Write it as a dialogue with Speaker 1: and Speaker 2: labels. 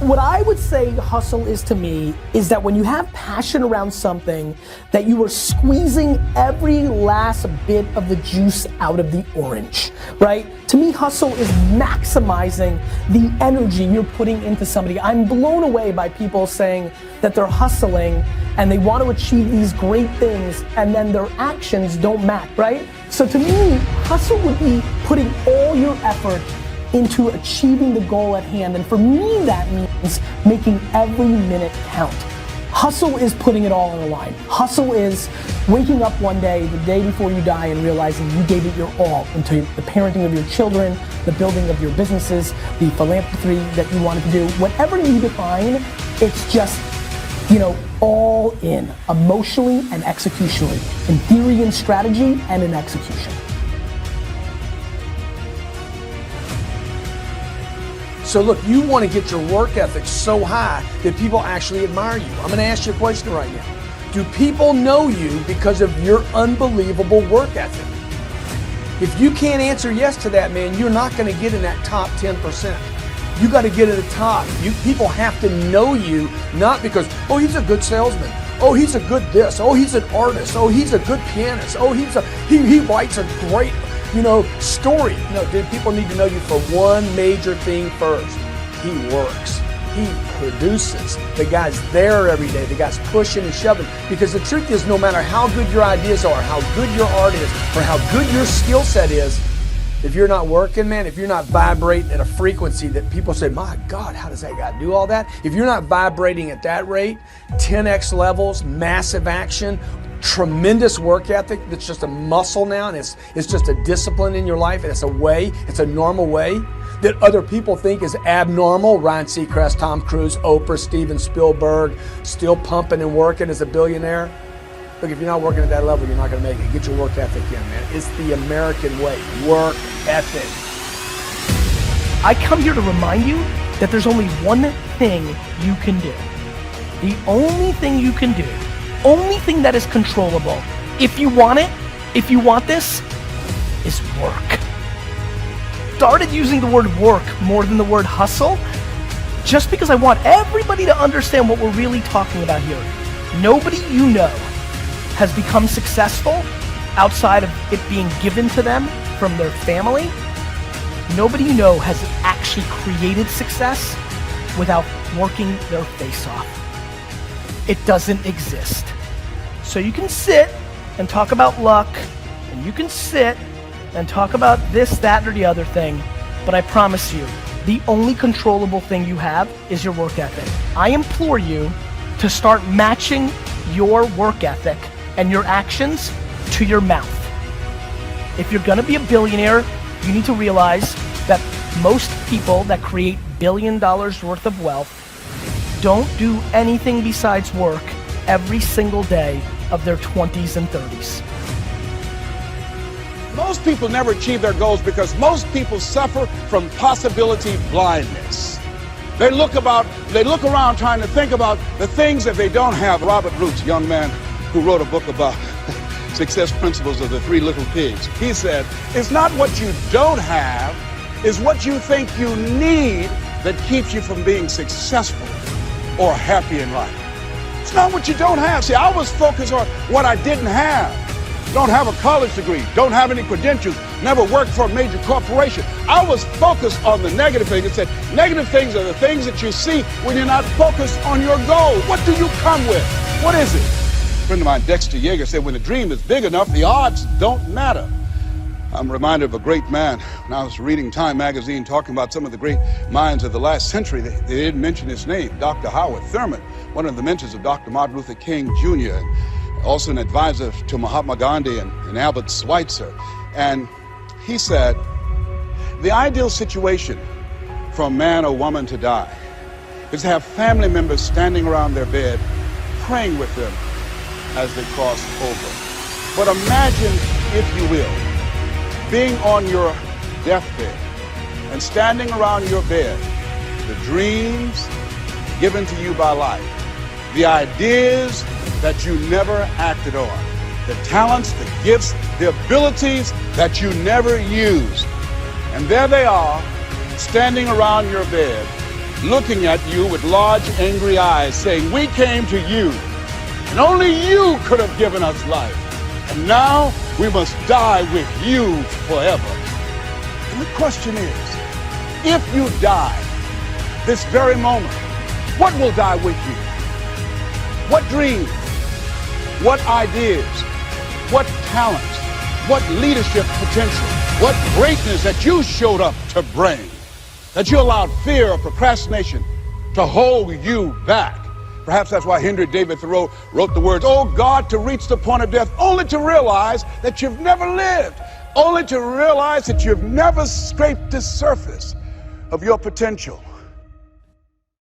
Speaker 1: What I would say hustle is to me is that when you have passion around something, that you are squeezing every last bit of the juice out of the orange, right? To me, hustle is maximizing the energy you're putting into somebody. I'm blown away by people saying that they're hustling and they want to achieve these great things and then their actions don't match, right? So to me, hustle would be putting all your effort into achieving the goal at hand. And for me, that means making every minute count. Hustle is putting it all on the line. Hustle is waking up one day, the day before you die, and realizing you gave it your all into the parenting of your children, the building of your businesses, the philanthropy that you wanted to do. Whatever you define, it's just, all in, emotionally and executionally, in theory and strategy and in execution.
Speaker 2: So look, you want to get your work ethic so high that people actually admire you. I'm going to ask you a question right now. Do people know you because of your unbelievable work ethic? If you can't answer yes to that, man, you're not going to get in that top 10%. You got to get at the top. People have to know you, not because, oh, he's a good salesman. Oh, he's a good this. Oh, he's an artist. Oh, he's a good pianist. Oh, he writes a great, story. No, dude, people need to know you for one major thing first. He works. He produces. The guy's there every day. The guy's pushing and shoving. Because the truth is, no matter how good your ideas are, how good your art is, or how good your skill set is, if you're not working, man, if you're not vibrating at a frequency that people say, my God, how does that guy do all that? If you're not vibrating at that rate, 10x levels, massive action, tremendous work ethic that's just a muscle now, and it's just a discipline in your life, and it's a normal way that other people think is abnormal. Ryan Seacrest, Tom Cruise, Oprah, Steven Spielberg, still pumping and working as a billionaire. Look, if you're not working at that level, you're not going to make it. Get your work ethic in, man. It's the American way. Work ethic.
Speaker 1: I come here to remind you that there's only one thing you can do. The only thing you can do, only thing that is controllable, if you want it, if you want this, is work. Started using the word work more than the word hustle, just because I want everybody to understand what we're really talking about here. Nobody you know has become successful outside of it being given to them from their family. Nobody you know has actually created success without working their face off. It doesn't exist. So you can sit and talk about luck, and you can sit and talk about this, that, or the other thing, but I promise you, the only controllable thing you have is your work ethic. I implore you to start matching your work ethic and your actions to your mouth. If you're gonna be a billionaire, you need to realize that most people that create $1 billion worth of wealth don't do anything besides work every single day of their 20s and 30s.
Speaker 3: Most people never achieve their goals because most people suffer from possibility blindness. They look around trying to think about the things that they don't have. Robert Roots, young man who wrote a book about success principles of the 3 little pigs. He said, it's not what you don't have, it's what you think you need that keeps you from being successful or happy in life. It's not what you don't have. See, I was focused on what I didn't have. Don't have a college degree, don't have any credentials, never worked for a major corporation. I was focused on the negative things. It said, negative things are the things that you see when you're not focused on your goal. What do you come with? What is it? A friend of mine, Dexter Yeager, said, when the dream is big enough, the odds don't matter. I'm reminded of a great man when I was reading Time magazine talking about some of the great minds of the last century. They didn't mention his name, Dr. Howard Thurman, one of the mentors of Dr. Martin Luther King Jr., and also an advisor to Mahatma Gandhi and Albert Schweitzer. And he said, the ideal situation for a man or woman to die is to have family members standing around their bed praying with them as they cross over. But imagine, if you will, being on your deathbed and standing around your bed, the dreams given to you by life, the ideas that you never acted on, the talents, the gifts, the abilities that you never used. And there they are, standing around your bed, looking at you with large, angry eyes, saying, we came to you, and only you could have given us life. And now we must die with you forever. And the question is, if you die this very moment, what will die with you? What dreams? What ideas? What talents? What leadership potential? What greatness that you showed up to bring? That you allowed fear or procrastination to hold you back? Perhaps that's why Henry David Thoreau wrote the words, oh God, to reach the point of death, only to realize that you've never lived, only to realize that you've never scraped the surface of your potential.